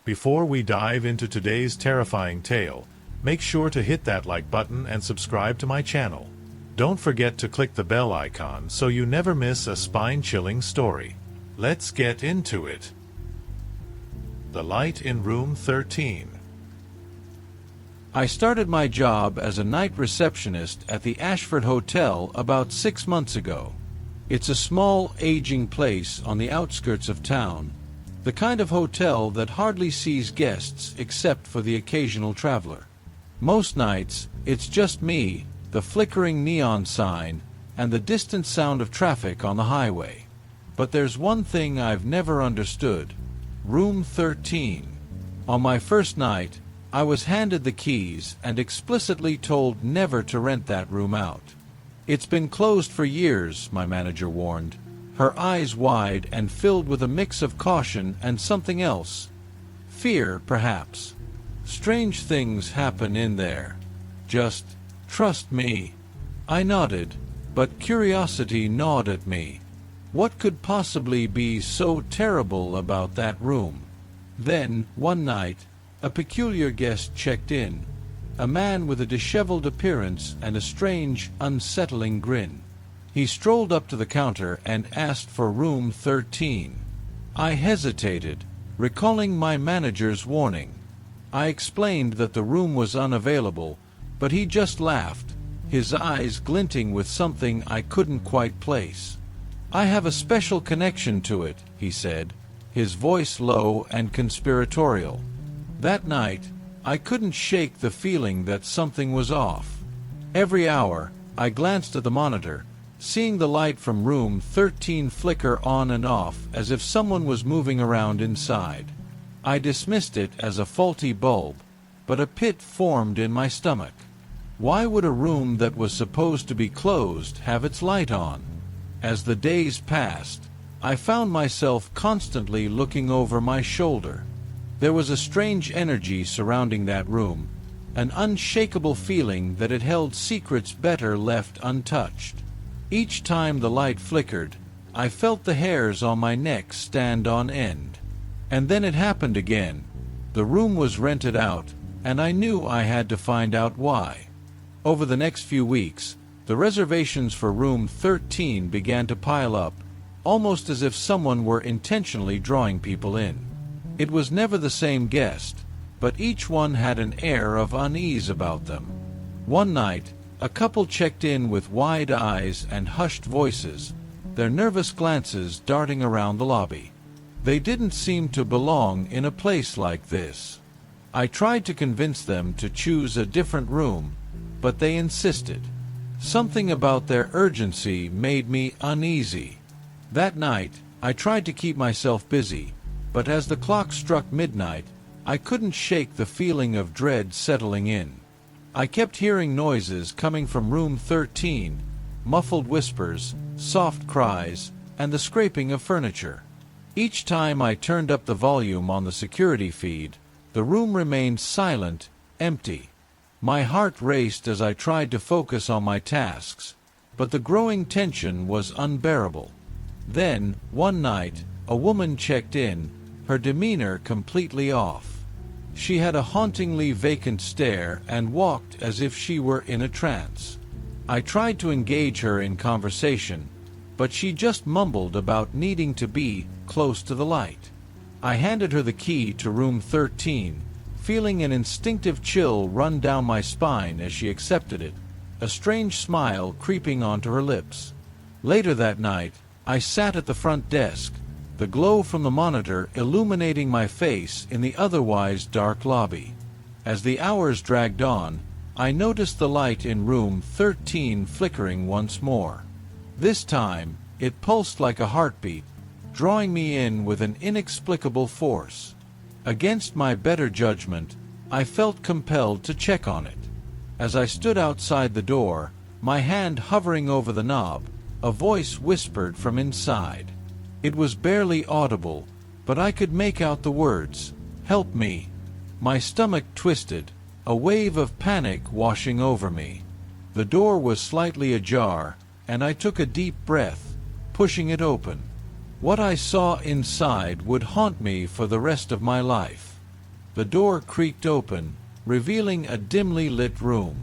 Before we dive into today's terrifying tale, make sure to hit that like button and subscribe to my channel. Don't forget to click the bell icon so you never miss a spine-chilling story. Let's get into it. The light in room 13. I started my job as a night receptionist at the Ashford Hotel about 6 months ago. It's a small, aging place on the outskirts of town, the kind of hotel that hardly sees guests except for the occasional traveler. Most nights, it's just me, the flickering neon sign, and the distant sound of traffic on the highway. But there's one thing I've never understood. Room 13. On my first night, I was handed the keys and explicitly told never to rent that room out. "It's been closed for years," my manager warned, her eyes wide and filled with a mix of caution and something else. Fear, perhaps. "Strange things happen in there. Just trust me." I nodded, but curiosity gnawed at me. What could possibly be so terrible about that room? Then, one night, a peculiar guest checked in. A man with a disheveled appearance and a strange, unsettling grin. He strolled up to the counter and asked for room 13. I hesitated, recalling my manager's warning. I explained that the room was unavailable, but he just laughed, his eyes glinting with something I couldn't quite place. "I have a special connection to it," he said, his voice low and conspiratorial. That night, I couldn't shake the feeling that something was off. Every hour, I glanced at the monitor, seeing the light from room 13 flicker on and off as if someone was moving around inside. I dismissed it as a faulty bulb, but a pit formed in my stomach. Why would a room that was supposed to be closed have its light on? As the days passed, I found myself constantly looking over my shoulder. There was a strange energy surrounding that room, an unshakable feeling that it held secrets better left untouched. Each time the light flickered, I felt the hairs on my neck stand on end. And then it happened again. The room was rented out, and I knew I had to find out why. Over the next few weeks, the reservations for room 13 began to pile up, almost as if someone were intentionally drawing people in. It was never the same guest, but each one had an air of unease about them. One night, a couple checked in with wide eyes and hushed voices, their nervous glances darting around the lobby. They didn't seem to belong in a place like this. I tried to convince them to choose a different room, but they insisted. Something about their urgency made me uneasy. That night, I tried to keep myself busy, but as the clock struck midnight, I couldn't shake the feeling of dread settling in. I kept hearing noises coming from room 13, muffled whispers, soft cries, and the scraping of furniture. Each time I turned up the volume on the security feed, the room remained silent, empty. My heart raced as I tried to focus on my tasks, but the growing tension was unbearable. Then, one night, a woman checked in, her demeanor completely off. She had a hauntingly vacant stare and walked as if she were in a trance. I tried to engage her in conversation, but she just mumbled about needing to be close to the light. I handed her the key to room 13, feeling an instinctive chill run down my spine as she accepted it, a strange smile creeping onto her lips. Later that night, I sat at the front desk, the glow from the monitor illuminating my face in the otherwise dark lobby. As the hours dragged on, I noticed the light in room 13 flickering once more. This time, it pulsed like a heartbeat, drawing me in with an inexplicable force. Against my better judgment, I felt compelled to check on it. As I stood outside the door, my hand hovering over the knob, a voice whispered from inside. It was barely audible, but I could make out the words, "Help me." My stomach twisted, a wave of panic washing over me. The door was slightly ajar, and I took a deep breath, pushing it open. What I saw inside would haunt me for the rest of my life. The door creaked open, revealing a dimly lit room.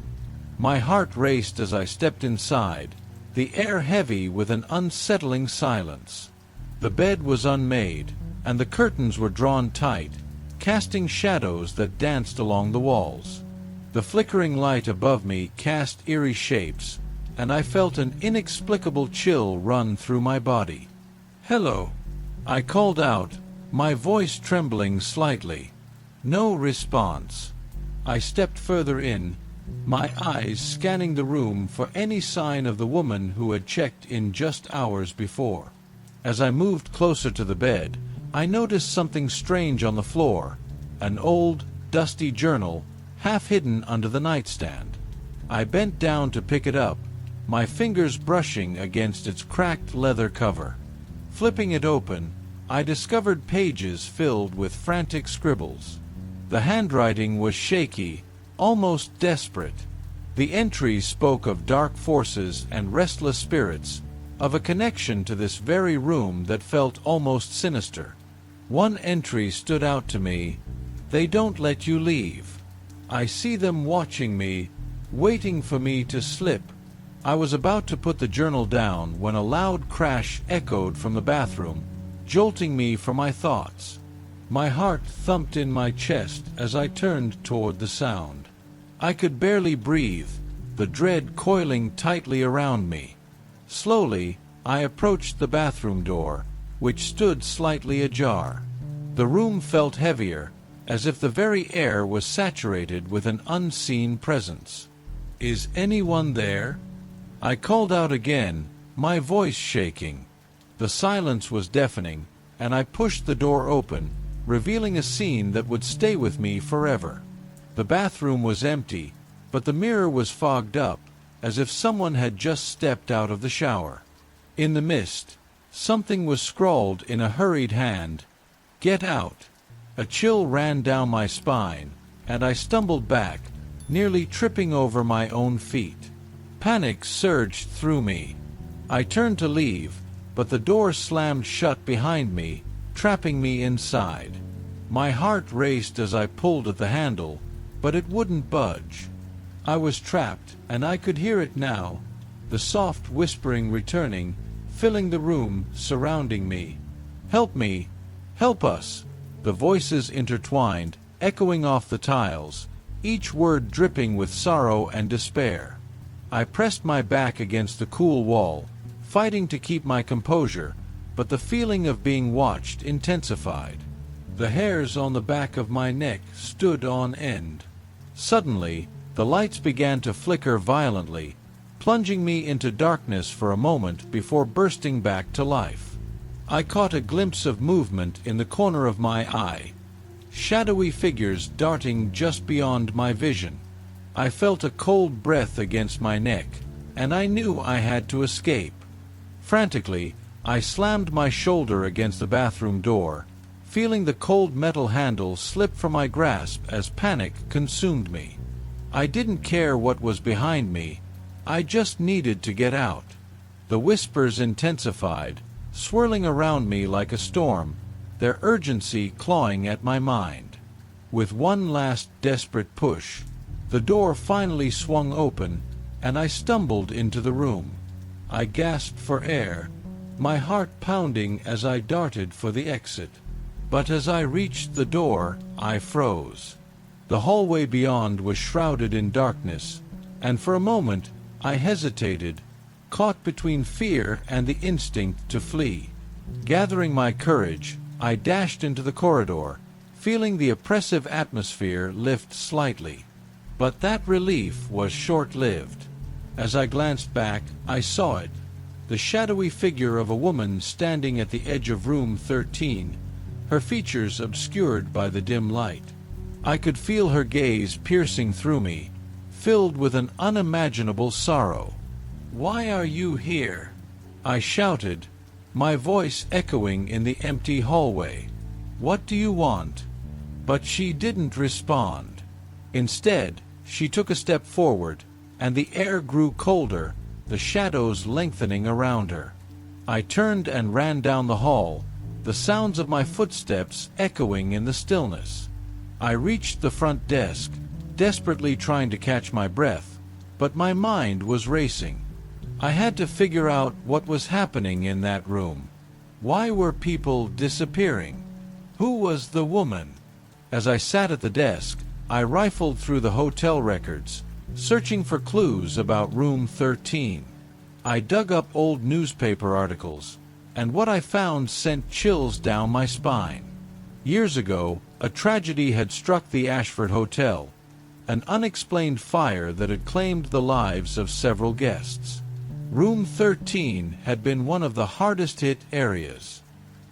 My heart raced as I stepped inside, the air heavy with an unsettling silence. The bed was unmade, and the curtains were drawn tight, casting shadows that danced along the walls. The flickering light above me cast eerie shapes, and I felt an inexplicable chill run through my body. "Hello," I called out, my voice trembling slightly. No response. I stepped further in, my eyes scanning the room for any sign of the woman who had checked in just hours before. As I moved closer to the bed, I noticed something strange on the floor, an old, dusty journal, half hidden under the nightstand. I bent down to pick it up, my fingers brushing against its cracked leather cover. Flipping it open, I discovered pages filled with frantic scribbles. The handwriting was shaky, almost desperate. The entries spoke of dark forces and restless spirits, of a connection to this very room that felt almost sinister. One entry stood out to me: "They don't let you leave. I see them watching me, waiting for me to slip." I was about to put the journal down when a loud crash echoed from the bathroom, jolting me from my thoughts. My heart thumped in my chest as I turned toward the sound. I could barely breathe, the dread coiling tightly around me. Slowly, I approached the bathroom door, which stood slightly ajar. The room felt heavier, as if the very air was saturated with an unseen presence. "Is anyone there?" I called out again, my voice shaking. The silence was deafening, and I pushed the door open, revealing a scene that would stay with me forever. The bathroom was empty, but the mirror was fogged up, as if someone had just stepped out of the shower. In the mist, something was scrawled in a hurried hand: "Get out." A chill ran down my spine, and I stumbled back, nearly tripping over my own feet. Panic surged through me. I turned to leave, but the door slammed shut behind me, trapping me inside. My heart raced as I pulled at the handle, but it wouldn't budge. I was trapped, and I could hear it now, the soft whispering returning, filling the room, surrounding me. "Help me! Help us!" The voices intertwined, echoing off the tiles, each word dripping with sorrow and despair. I pressed my back against the cool wall, fighting to keep my composure, but the feeling of being watched intensified. The hairs on the back of my neck stood on end. Suddenly, the lights began to flicker violently, plunging me into darkness for a moment before bursting back to life. I caught a glimpse of movement in the corner of my eye, shadowy figures darting just beyond my vision. I felt a cold breath against my neck, and I knew I had to escape. Frantically, I slammed my shoulder against the bathroom door, feeling the cold metal handle slip from my grasp as panic consumed me. I didn't care what was behind me, I just needed to get out. The whispers intensified, swirling around me like a storm, their urgency clawing at my mind. With one last desperate push, the door finally swung open, and I stumbled into the room. I gasped for air, my heart pounding as I darted for the exit. But as I reached the door, I froze. The hallway beyond was shrouded in darkness, and for a moment I hesitated, caught between fear and the instinct to flee. Gathering my courage, I dashed into the corridor, feeling the oppressive atmosphere lift slightly. But that relief was short-lived. As I glanced back, I saw it, the shadowy figure of a woman standing at the edge of room 13, her features obscured by the dim light. I could feel her gaze piercing through me, filled with an unimaginable sorrow. "Why are you here?" I shouted, my voice echoing in the empty hallway. "What do you want?" But she didn't respond. Instead, she took a step forward, and the air grew colder, the shadows lengthening around her. I turned and ran down the hall, the sounds of my footsteps echoing in the stillness. I reached the front desk, desperately trying to catch my breath, but my mind was racing. I had to figure out what was happening in that room. Why were people disappearing? Who was the woman? As I sat at the desk, I rifled through the hotel records, searching for clues about room 13. I dug up old newspaper articles, and what I found sent chills down my spine. Years ago, a tragedy had struck the Ashford Hotel, an unexplained fire that had claimed the lives of several guests. Room 13 had been one of the hardest-hit areas.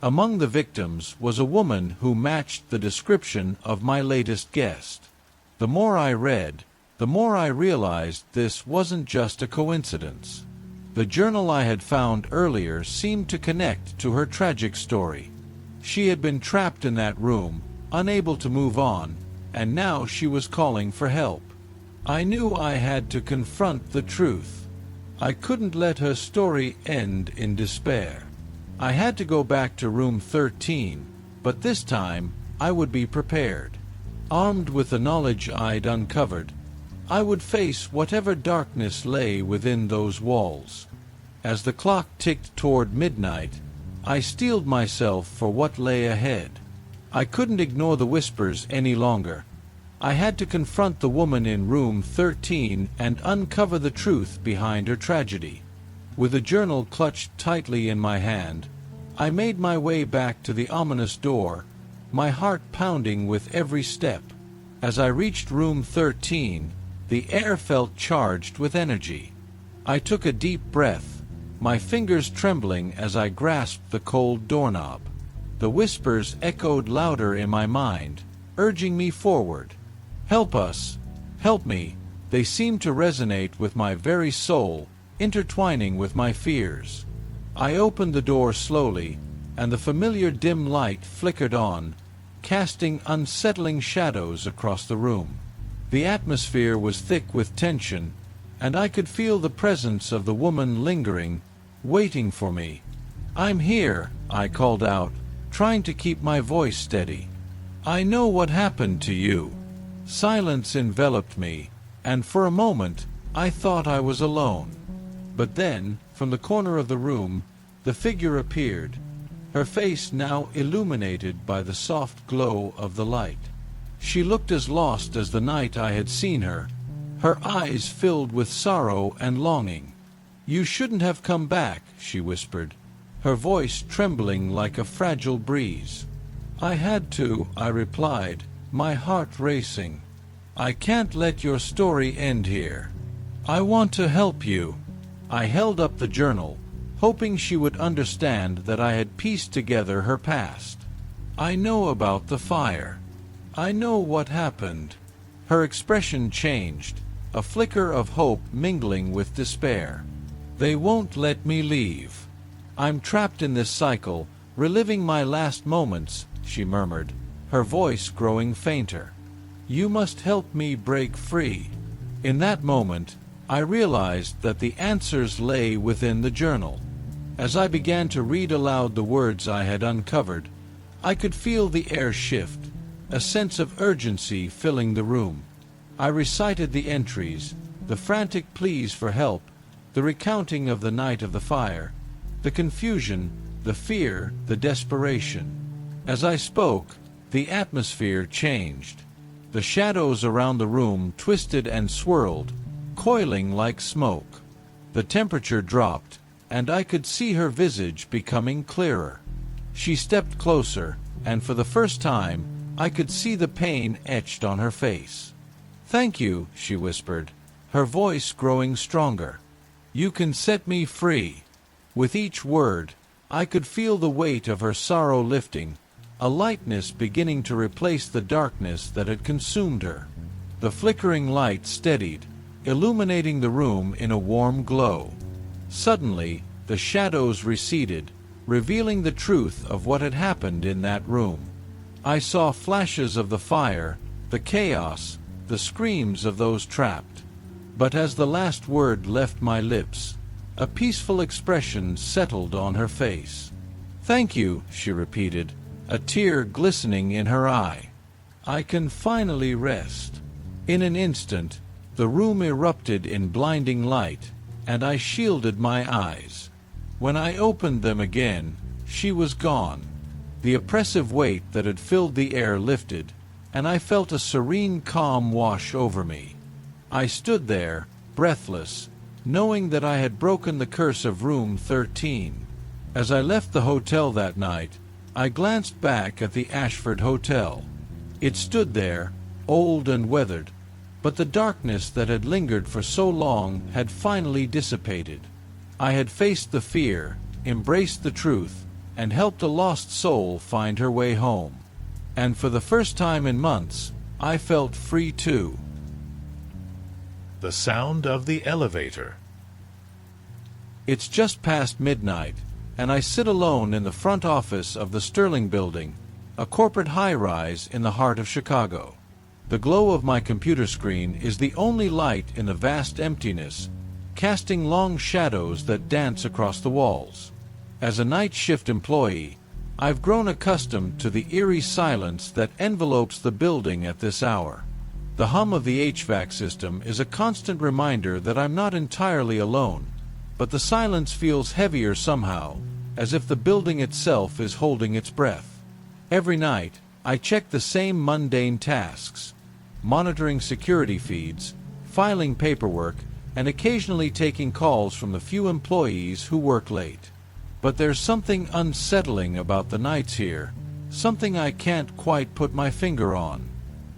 Among the victims was a woman who matched the description of my latest guest. The more I read, the more I realized this wasn't just a coincidence. The journal I had found earlier seemed to connect to her tragic story. She had been trapped in that room, unable to move on, and now she was calling for help. I knew I had to confront the truth. I couldn't let her story end in despair. I had to go back to room 13, but this time I would be prepared. Armed with the knowledge I'd uncovered, I would face whatever darkness lay within those walls. As the clock ticked toward midnight, I steeled myself for what lay ahead. I couldn't ignore the whispers any longer. I had to confront the woman in room 13 and uncover the truth behind her tragedy. With the journal clutched tightly in my hand, I made my way back to the ominous door, my heart pounding with every step. As I reached room 13, the air felt charged with energy. I took a deep breath, my fingers trembling as I grasped the cold doorknob. The whispers echoed louder in my mind, urging me forward. "Help us! Help me!" They seemed to resonate with my very soul, intertwining with my fears. I opened the door slowly, and the familiar dim light flickered on, casting unsettling shadows across the room. The atmosphere was thick with tension, and I could feel the presence of the woman lingering, waiting for me. "I'm here," I called out, trying to keep my voice steady. "I know what happened to you." Silence enveloped me, and for a moment I thought I was alone. But then, from the corner of the room, the figure appeared, her face now illuminated by the soft glow of the light. She looked as lost as the night I had seen her, her eyes filled with sorrow and longing. "You shouldn't have come back," she whispered, her voice trembling like a fragile breeze. "I had to," I replied, my heart racing. "I can't let your story end here. I want to help you." I held up the journal, hoping she would understand that I had pieced together her past. "I know about the fire. I know what happened." Her expression changed, a flicker of hope mingling with despair. "They won't let me leave. I'm trapped in this cycle, reliving my last moments," she murmured, her voice growing fainter. "You must help me break free." In that moment, I realized that the answers lay within the journal. As I began to read aloud the words I had uncovered, I could feel the air shift, a sense of urgency filling the room. I recited the entries, the frantic pleas for help, the recounting of the night of the fire, the confusion, the fear, the desperation. As I spoke, the atmosphere changed. The shadows around the room twisted and swirled, coiling like smoke. The temperature dropped, and I could see her visage becoming clearer. She stepped closer, and for the first time, I could see the pain etched on her face. "Thank you," she whispered, her voice growing stronger. "You can set me free." With each word, I could feel the weight of her sorrow lifting, a lightness beginning to replace the darkness that had consumed her. The flickering light steadied, illuminating the room in a warm glow. Suddenly, the shadows receded, revealing the truth of what had happened in that room. I saw flashes of the fire, the chaos, the screams of those trapped. But as the last word left my lips, a peaceful expression settled on her face. "Thank you," she repeated, a tear glistening in her eye. I can finally rest. In an instant, the room erupted in blinding light, and I shielded my eyes. When I opened them again, she was gone. The oppressive weight that had filled the air lifted, and I felt a serene calm wash over me. I stood there, breathless, knowing that I had broken the curse of room 13. As I left the hotel that night, I glanced back at the Ashford Hotel. It stood there, old and weathered, but the darkness that had lingered for so long had finally dissipated. I had faced the fear, embraced the truth, and helped a lost soul find her way home. And for the first time in months, I felt free too. The sound of the elevator. It's just past midnight, and I sit alone in the front office of the Sterling Building, a corporate high-rise in the heart of Chicago. The glow of my computer screen is the only light in the vast emptiness, casting long shadows that dance across the walls. As a night shift employee, I've grown accustomed to the eerie silence that envelopes the building at this hour. The hum of the HVAC system is a constant reminder that I'm not entirely alone, but the silence feels heavier somehow, as if the building itself is holding its breath. Every night, I check the same mundane tasks: monitoring security feeds, filing paperwork, and occasionally taking calls from the few employees who work late. But there's something unsettling about the nights here, something I can't quite put my finger on.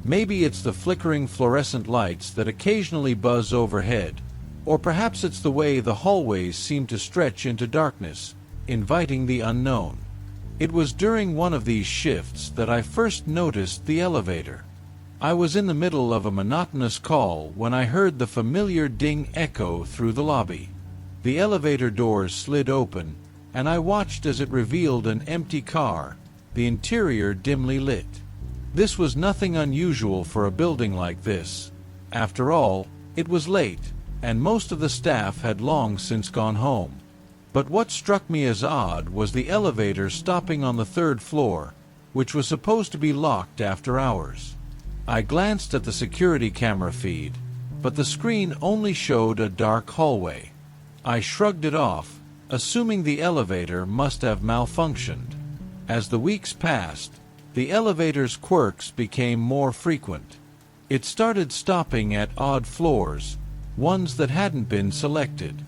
Maybe it's the flickering fluorescent lights that occasionally buzz overhead, or perhaps it's the way the hallways seem to stretch into darkness, inviting the unknown. It was during one of these shifts that I first noticed the elevator. I was in the middle of a monotonous call when I heard the familiar ding echo through the lobby. The elevator doors slid open, and I watched as it revealed an empty car, the interior dimly lit. This was nothing unusual for a building like this. After all, it was late, and most of the staff had long since gone home. But what struck me as odd was the elevator stopping on the third floor, which was supposed to be locked after hours. I glanced at the security camera feed, but the screen only showed a dark hallway. I shrugged it off, assuming the elevator must have malfunctioned. As the weeks passed, the elevator's quirks became more frequent. It started stopping at odd floors, ones that hadn't been selected.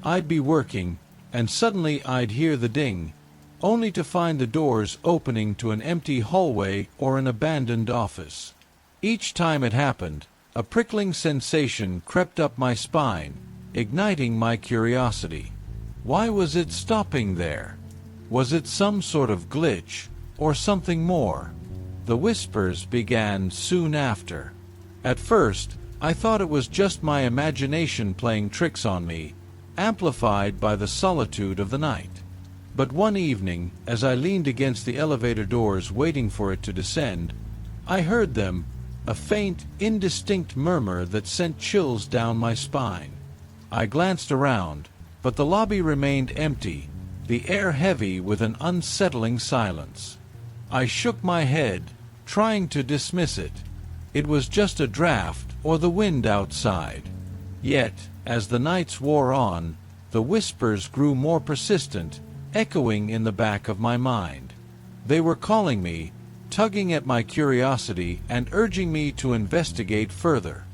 I'd be working, and suddenly I'd hear the ding, only to find the doors opening to an empty hallway or an abandoned office. Each time it happened, a prickling sensation crept up my spine, igniting my curiosity. Why was it stopping there? Was it some sort of glitch, or something more? The whispers began soon after. At first, I thought it was just my imagination playing tricks on me, amplified by the solitude of the night. But one evening, as I leaned against the elevator doors waiting for it to descend, I heard them, a faint, indistinct murmur that sent chills down my spine. I glanced around, but the lobby remained empty, the air heavy with an unsettling silence. I shook my head, trying to dismiss it. It was just a draft or the wind outside. Yet, as the nights wore on, the whispers grew more persistent, echoing in the back of my mind. They were calling me, tugging at my curiosity and urging me to investigate further.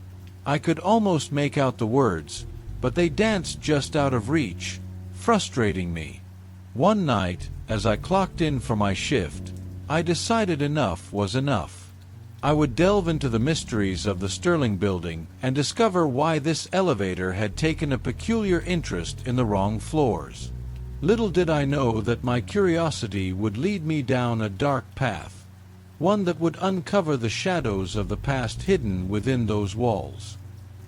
I could almost make out the words, but they danced just out of reach, frustrating me. One night, as I clocked in for my shift, I decided enough was enough. I would delve into the mysteries of the Sterling Building and discover why this elevator had taken a peculiar interest in the wrong floors. Little did I know that my curiosity would lead me down a dark path, one that would uncover the shadows of the past hidden within those walls.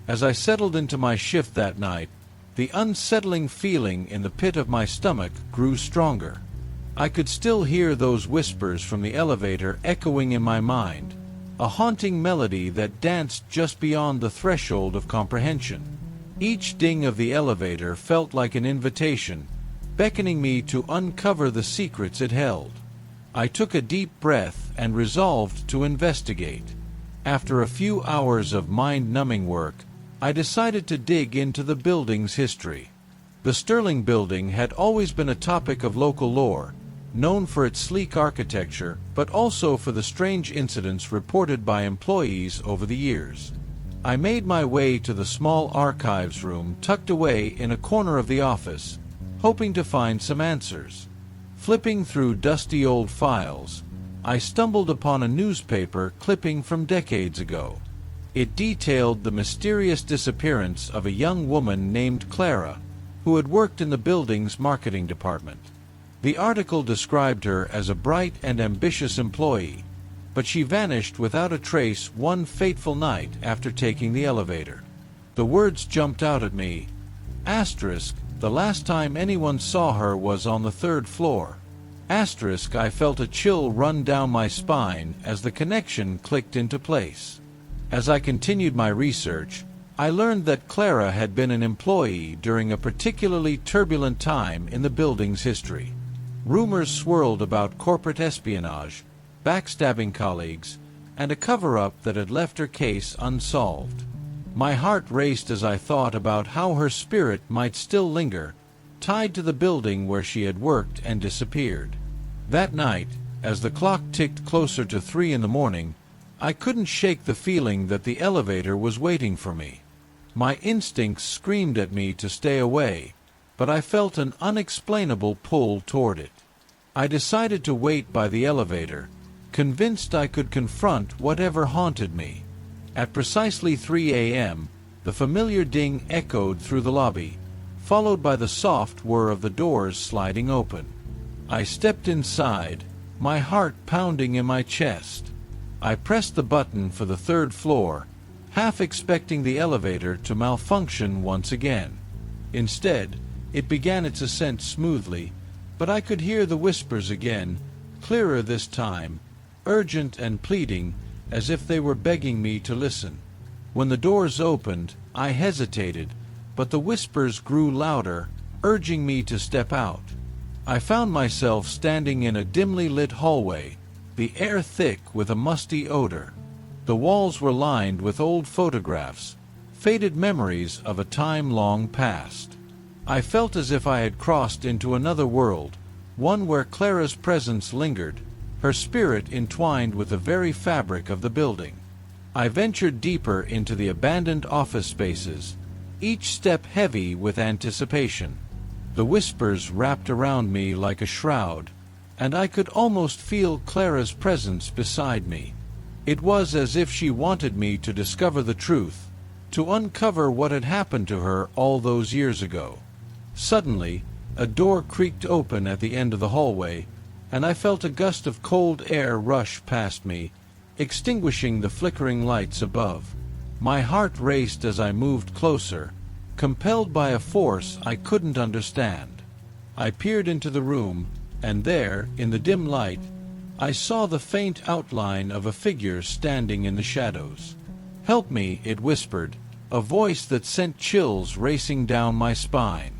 As I settled into my shift that night, the unsettling feeling in the pit of my stomach grew stronger. I could still hear those whispers from the elevator echoing in my mind, a haunting melody that danced just beyond the threshold of comprehension. Each ding of the elevator felt like an invitation, beckoning me to uncover the secrets it held. I took a deep breath and resolved to investigate. After a few hours of mind-numbing work, I decided to dig into the building's history. The Sterling Building had always been a topic of local lore, known for its sleek architecture, but also for the strange incidents reported by employees over the years. I made my way to the small archives room tucked away in a corner of the office, hoping to find some answers. Flipping through dusty old files, I stumbled upon a newspaper clipping from decades ago. It detailed the mysterious disappearance of a young woman named Clara, who had worked in the building's marketing department. The article described her as a bright and ambitious employee, but she vanished without a trace one fateful night after taking the elevator. The words jumped out at me. Asterisk, the last time anyone saw her was on the 3rd floor. Asterisk, I felt a chill run down my spine as the connection clicked into place. As I continued my research, I learned that Clara had been an employee during a particularly turbulent time in the building's history. Rumors swirled about corporate espionage, backstabbing colleagues, and a cover-up that had left her case unsolved. My heart raced as I thought about how her spirit might still linger, tied to the building where she had worked and disappeared. That night, as the clock ticked closer to 3 in the morning, I couldn't shake the feeling that the elevator was waiting for me. My instincts screamed at me to stay away, but I felt an unexplainable pull toward it. I decided to wait by the elevator, convinced I could confront whatever haunted me. At precisely 3 a.m., the familiar ding echoed through the lobby, followed by the soft whir of the doors sliding open. I stepped inside, my heart pounding in my chest. I pressed the button for the 3rd floor, half expecting the elevator to malfunction once again. Instead, it began its ascent smoothly, but I could hear the whispers again, clearer this time, urgent and pleading, as if they were begging me to listen. When the doors opened, I hesitated, but the whispers grew louder, urging me to step out. I found myself standing in a dimly lit hallway, the air thick with a musty odor. The walls were lined with old photographs, faded memories of a time long past. I felt as if I had crossed into another world, one where Clara's presence lingered, her spirit entwined with the very fabric of the building. I ventured deeper into the abandoned office spaces, each step heavy with anticipation. The whispers wrapped around me like a shroud, and I could almost feel Clara's presence beside me. It was as if she wanted me to discover the truth, to uncover what had happened to her all those years ago. Suddenly, a door creaked open at the end of the hallway, and I felt a gust of cold air rush past me, extinguishing the flickering lights above. My heart raced as I moved closer, compelled by a force I couldn't understand. I peered into the room, and there, in the dim light, I saw the faint outline of a figure standing in the shadows. "Help me," it whispered, a voice that sent chills racing down my spine.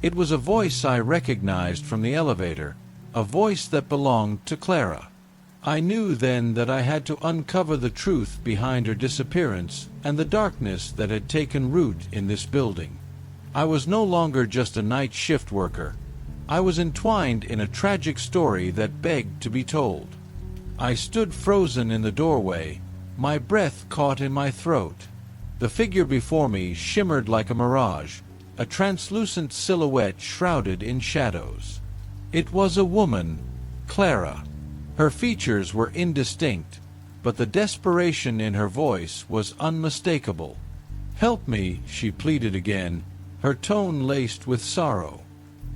It was a voice I recognized from the elevator, a voice that belonged to Clara. I knew then that I had to uncover the truth behind her disappearance and the darkness that had taken root in this building. I was no longer just a night shift worker. I was entwined in a tragic story that begged to be told. I stood frozen in the doorway, my breath caught in my throat. The figure before me shimmered like a mirage, a translucent silhouette shrouded in shadows. It was a woman, Clara. Her features were indistinct, but the desperation in her voice was unmistakable. "Help me," she pleaded again, her tone laced with sorrow.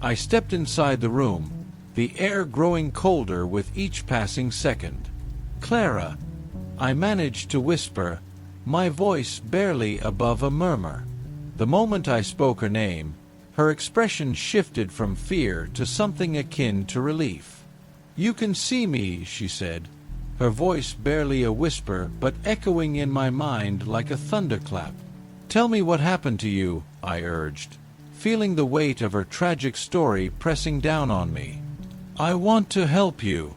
I stepped inside the room, the air growing colder with each passing second. "Clara," I managed to whisper, my voice barely above a murmur. The moment I spoke her name, her expression shifted from fear to something akin to relief. "You can see me," she said, her voice barely a whisper but echoing in my mind like a thunderclap. "Tell me what happened to you," I urged, feeling the weight of her tragic story pressing down on me. "I want to help you."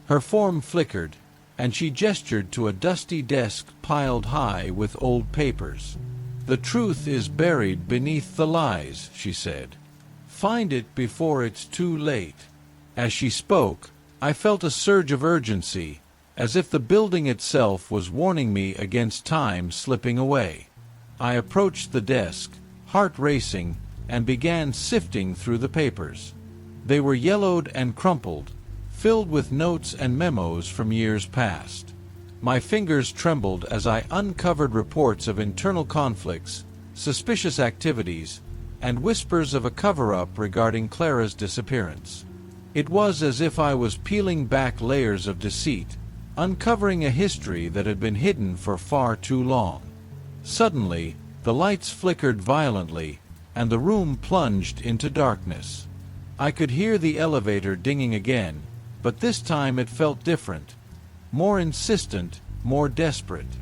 Her form flickered, and she gestured to a dusty desk piled high with old papers. "The truth is buried beneath the lies," she said. "Find it before it's too late." As she spoke, I felt a surge of urgency, as if the building itself was warning me against time slipping away. I approached the desk, heart racing, and began sifting through the papers. They were yellowed and crumpled, filled with notes and memos from years past. My fingers trembled as I uncovered reports of internal conflicts, suspicious activities, and whispers of a cover-up regarding Clara's disappearance. It was as if I was peeling back layers of deceit, uncovering a history that had been hidden for far too long. Suddenly, the lights flickered violently, and the room plunged into darkness. I could hear the elevator dinging again, but this time it felt different. More insistent, more desperate.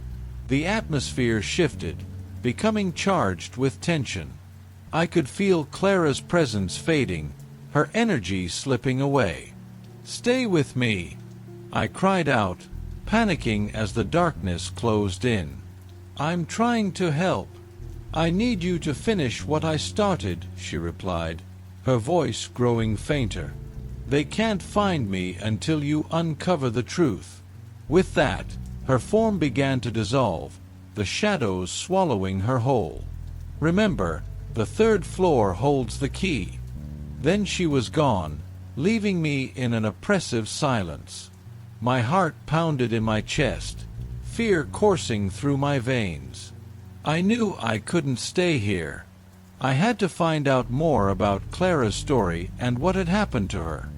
The atmosphere shifted, becoming charged with tension. I could feel Clara's presence fading, her energy slipping away. "Stay with me!" I cried out, panicking as the darkness closed in. "I'm trying to help. I need you to finish what I started," she replied, her voice growing fainter. "They can't find me until you uncover the truth." With that, her form began to dissolve, the shadows swallowing her whole. "Remember, the third floor holds the key." Then she was gone, leaving me in an oppressive silence. My heart pounded in my chest, fear coursing through my veins. I knew I couldn't stay here. I had to find out more about Clara's story and what had happened to her.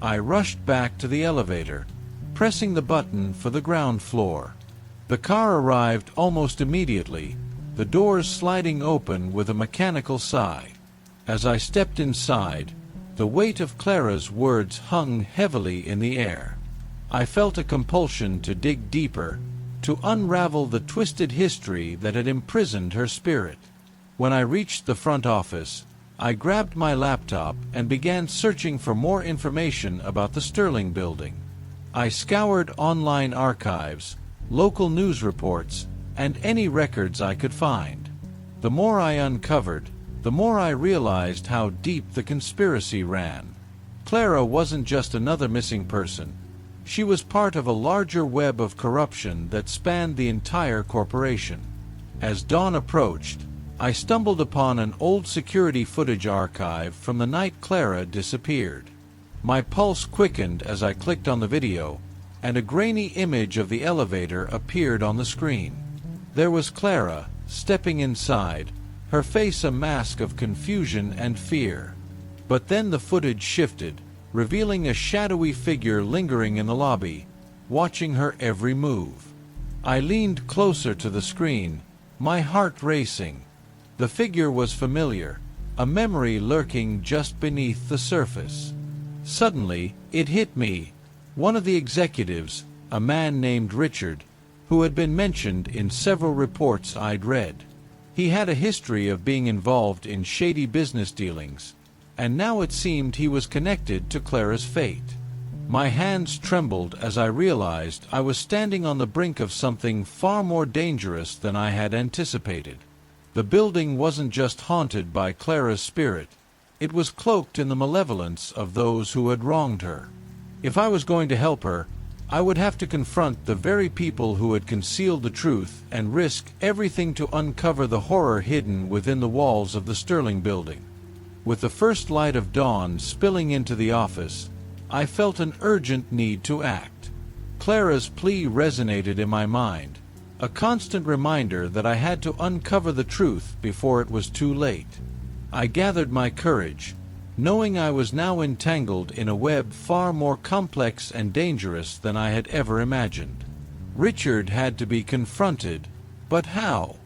I rushed back to the elevator, pressing the button for the ground floor. The car arrived almost immediately, the doors sliding open with a mechanical sigh. As I stepped inside, the weight of Clara's words hung heavily in the air. I felt a compulsion to dig deeper, to unravel the twisted history that had imprisoned her spirit. When I reached the front office, I grabbed my laptop and began searching for more information about the Sterling building. I scoured online archives, local news reports, and any records I could find. The more I uncovered, the more I realized how deep the conspiracy ran. Clara wasn't just another missing person. She was part of a larger web of corruption that spanned the entire corporation. As dawn approached, I stumbled upon an old security footage archive from the night Clara disappeared. My pulse quickened as I clicked on the video, and a grainy image of the elevator appeared on the screen. There was Clara, stepping inside, her face a mask of confusion and fear. But then the footage shifted, revealing a shadowy figure lingering in the lobby, watching her every move. I leaned closer to the screen, my heart racing. The figure was familiar, a memory lurking just beneath the surface. Suddenly, it hit me. One of the executives, a man named Richard, who had been mentioned in several reports I'd read. He had a history of being involved in shady business dealings, and now it seemed he was connected to Clara's fate. My hands trembled as I realized I was standing on the brink of something far more dangerous than I had anticipated. The building wasn't just haunted by Clara's spirit, it was cloaked in the malevolence of those who had wronged her. If I was going to help her, I would have to confront the very people who had concealed the truth and risk everything to uncover the horror hidden within the walls of the Sterling building. With the first light of dawn spilling into the office, I felt an urgent need to act. Clara's plea resonated in my mind, a constant reminder that I had to uncover the truth before it was too late. I gathered my courage, knowing I was now entangled in a web far more complex and dangerous than I had ever imagined. Richard had to be confronted, but how?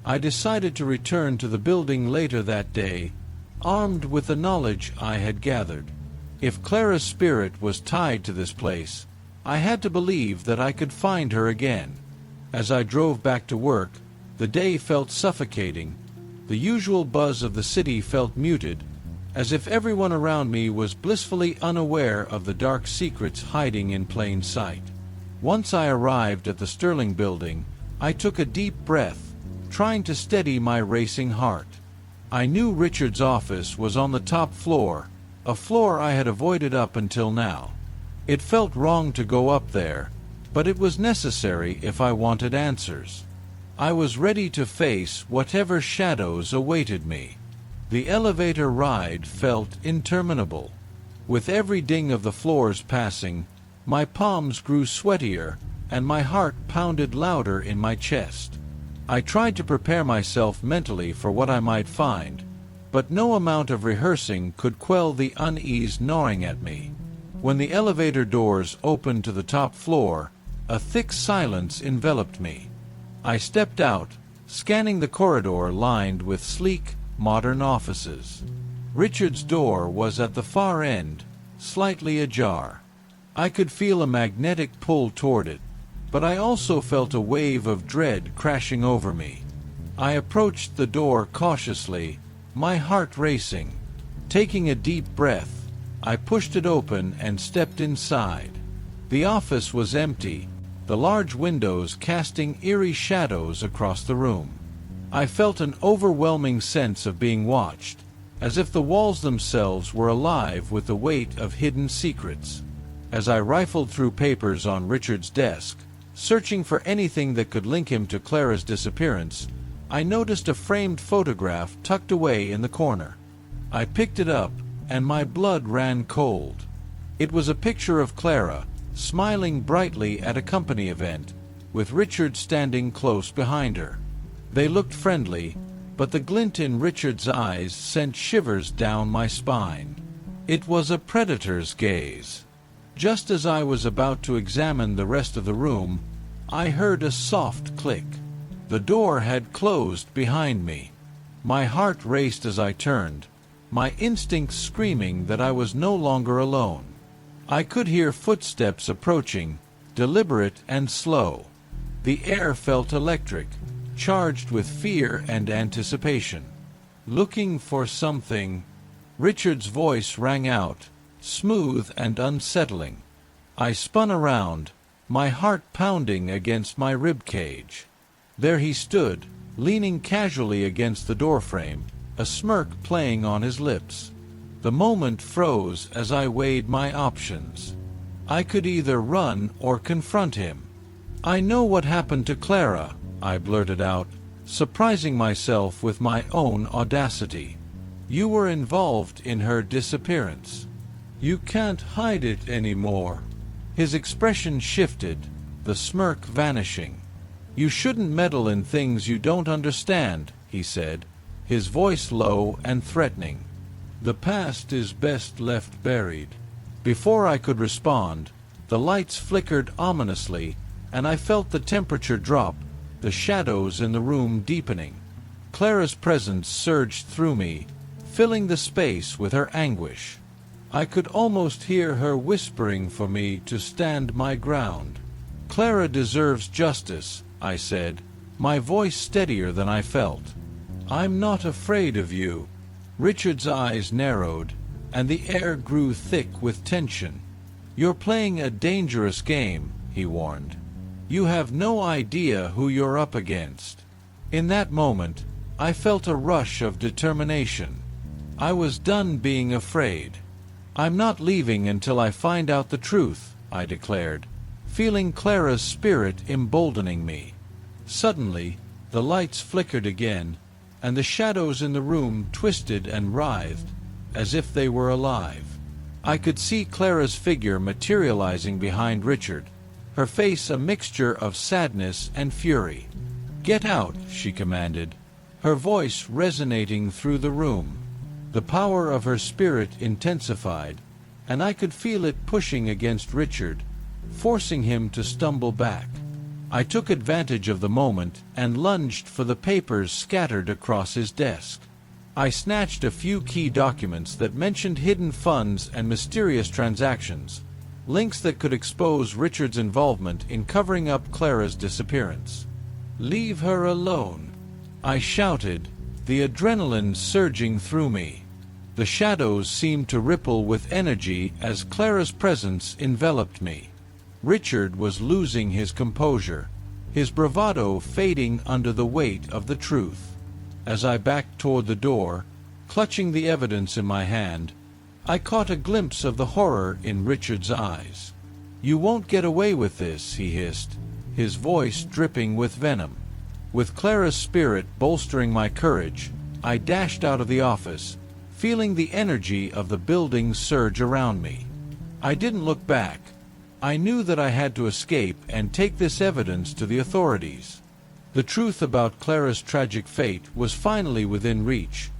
I decided to return to the building later that day, armed with the knowledge I had gathered. If Clara's spirit was tied to this place, I had to believe that I could find her again. As I drove back to work, the day felt suffocating. The usual buzz of the city felt muted, as if everyone around me was blissfully unaware of the dark secrets hiding in plain sight. Once I arrived at the Sterling building, I took a deep breath, trying to steady my racing heart. I knew Richard's office was on the top floor, a floor I had avoided up until now. It felt wrong to go up there, but it was necessary if I wanted answers. I was ready to face whatever shadows awaited me. The elevator ride felt interminable. With every ding of the floors passing, my palms grew sweatier and my heart pounded louder in my chest. I tried to prepare myself mentally for what I might find, but no amount of rehearsing could quell the unease gnawing at me. When the elevator doors opened to the top floor, a thick silence enveloped me. I stepped out, scanning the corridor lined with sleek, modern offices. Richard's door was at the far end, slightly ajar. I could feel a magnetic pull toward it, but I also felt a wave of dread crashing over me. I approached the door cautiously, my heart racing. Taking a deep breath, I pushed it open and stepped inside. The office was empty, the large windows casting eerie shadows across the room. I felt an overwhelming sense of being watched, as if the walls themselves were alive with the weight of hidden secrets. As I rifled through papers on Richard's desk, searching for anything that could link him to Clara's disappearance, I noticed a framed photograph tucked away in the corner. I picked it up, and my blood ran cold. It was a picture of Clara, smiling brightly at a company event, with Richard standing close behind her. They looked friendly, but the glint in Richard's eyes sent shivers down my spine. It was a predator's gaze. Just as I was about to examine the rest of the room, I heard a soft click. The door had closed behind me. My heart raced as I turned, my instincts screaming that I was no longer alone. I could hear footsteps approaching, deliberate and slow. The air felt electric, charged with fear and anticipation. Looking for something, Richard's voice rang out, smooth and unsettling. I spun around, my heart pounding against my rib cage. There he stood, leaning casually against the doorframe, a smirk playing on his lips. The moment froze as I weighed my options. I could either run or confront him. "I know what happened to Clara," I blurted out, surprising myself with my own audacity. "You were involved in her disappearance. You can't hide it anymore." His expression shifted, the smirk vanishing. "You shouldn't meddle in things you don't understand," he said, his voice low and threatening. "The past is best left buried." Before I could respond, the lights flickered ominously, and I felt the temperature drop, the shadows in the room deepening. Clara's presence surged through me, filling the space with her anguish. I could almost hear her whispering for me to stand my ground. "Clara deserves justice," I said, my voice steadier than I felt. "I'm not afraid of you." Richard's eyes narrowed, and the air grew thick with tension. "You're playing a dangerous game," he warned. "You have no idea who you're up against." In that moment, I felt a rush of determination. I was done being afraid. "I'm not leaving until I find out the truth," I declared, feeling Clara's spirit emboldening me. Suddenly, the lights flickered again, and the shadows in the room twisted and writhed, as if they were alive. I could see Clara's figure materializing behind Richard, her face a mixture of sadness and fury. "Get out," she commanded, her voice resonating through the room. The power of her spirit intensified, and I could feel it pushing against Richard, forcing him to stumble back. I took advantage of the moment and lunged for the papers scattered across his desk. I snatched a few key documents that mentioned hidden funds and mysterious transactions, links that could expose Richard's involvement in covering up Clara's disappearance. "Leave her alone," I shouted, the adrenaline surging through me. The shadows seemed to ripple with energy as Clara's presence enveloped me. Richard was losing his composure, his bravado fading under the weight of the truth. As I backed toward the door, clutching the evidence in my hand, I caught a glimpse of the horror in Richard's eyes. "You won't get away with this," he hissed, his voice dripping with venom. With Clara's spirit bolstering my courage, I dashed out of the office, feeling the energy of the building surge around me. I didn't look back. I knew that I had to escape and take this evidence to the authorities. The truth about Clara's tragic fate was finally within reach,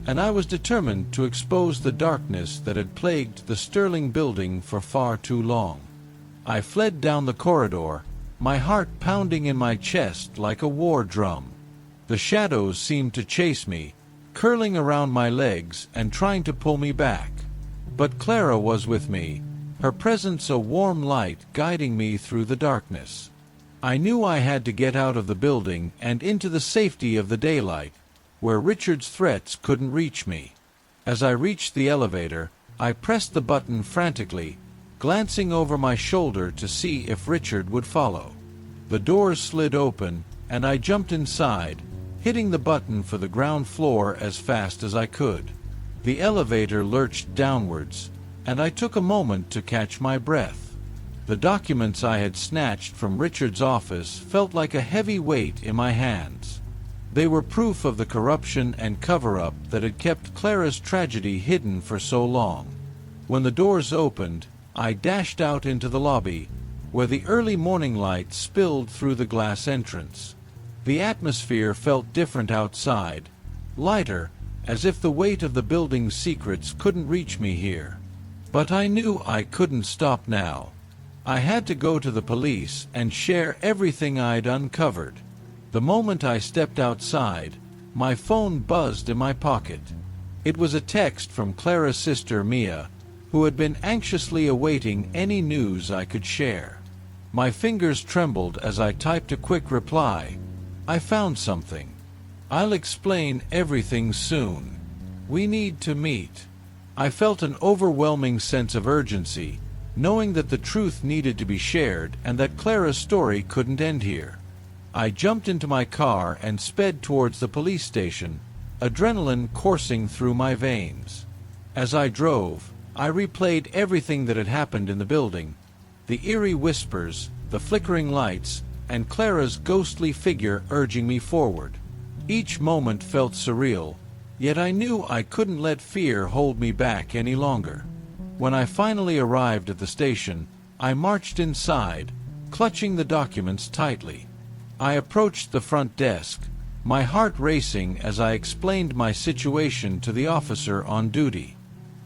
and I was determined to expose the darkness that had plagued the Sterling building for far too long. I fled down the corridor, my heart pounding in my chest like a war drum. The shadows seemed to chase me, curling around my legs and trying to pull me back. But Clara was with me, her presence a warm light guiding me through the darkness. I knew I had to get out of the building and into the safety of the daylight, where Richard's threats couldn't reach me. As I reached the elevator, I pressed the button frantically, glancing over my shoulder to see if Richard would follow. The doors slid open, and I jumped inside, hitting the button for the ground floor as fast as I could. The elevator lurched downwards, and I took a moment to catch my breath. The documents I had snatched from Richard's office felt like a heavy weight in my hands. They were proof of the corruption and cover-up that had kept Clara's tragedy hidden for so long. When the doors opened, I dashed out into the lobby, where the early morning light spilled through the glass entrance. The atmosphere felt different outside, lighter, as if the weight of the building's secrets couldn't reach me here. But I knew I couldn't stop now. I had to go to the police and share everything I'd uncovered. The moment I stepped outside, my phone buzzed in my pocket. It was a text from Clara's sister Mia, who had been anxiously awaiting any news I could share. My fingers trembled as I typed a quick reply. "I found something. I'll explain everything soon. We need to meet." I felt an overwhelming sense of urgency, knowing that the truth needed to be shared and that Clara's story couldn't end here. I jumped into my car and sped towards the police station, adrenaline coursing through my veins. As I drove, I replayed everything that had happened in the building, the eerie whispers, the flickering lights, and Clara's ghostly figure urging me forward. Each moment felt surreal, yet I knew I couldn't let fear hold me back any longer. When I finally arrived at the station, I marched inside, clutching the documents tightly. I approached the front desk, my heart racing as I explained my situation to the officer on duty.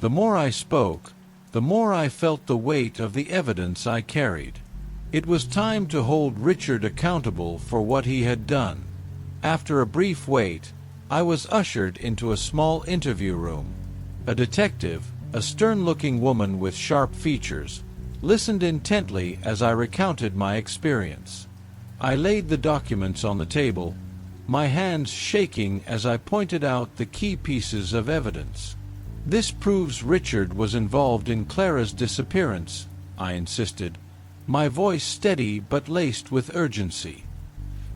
The more I spoke, the more I felt the weight of the evidence I carried. It was time to hold Richard accountable for what he had done. After a brief wait, I was ushered into a small interview room. A detective, a stern-looking woman with sharp features, listened intently as I recounted my experience. I laid the documents on the table, my hands shaking as I pointed out the key pieces of evidence. "This proves Richard was involved in Clara's disappearance," I insisted, my voice steady but laced with urgency.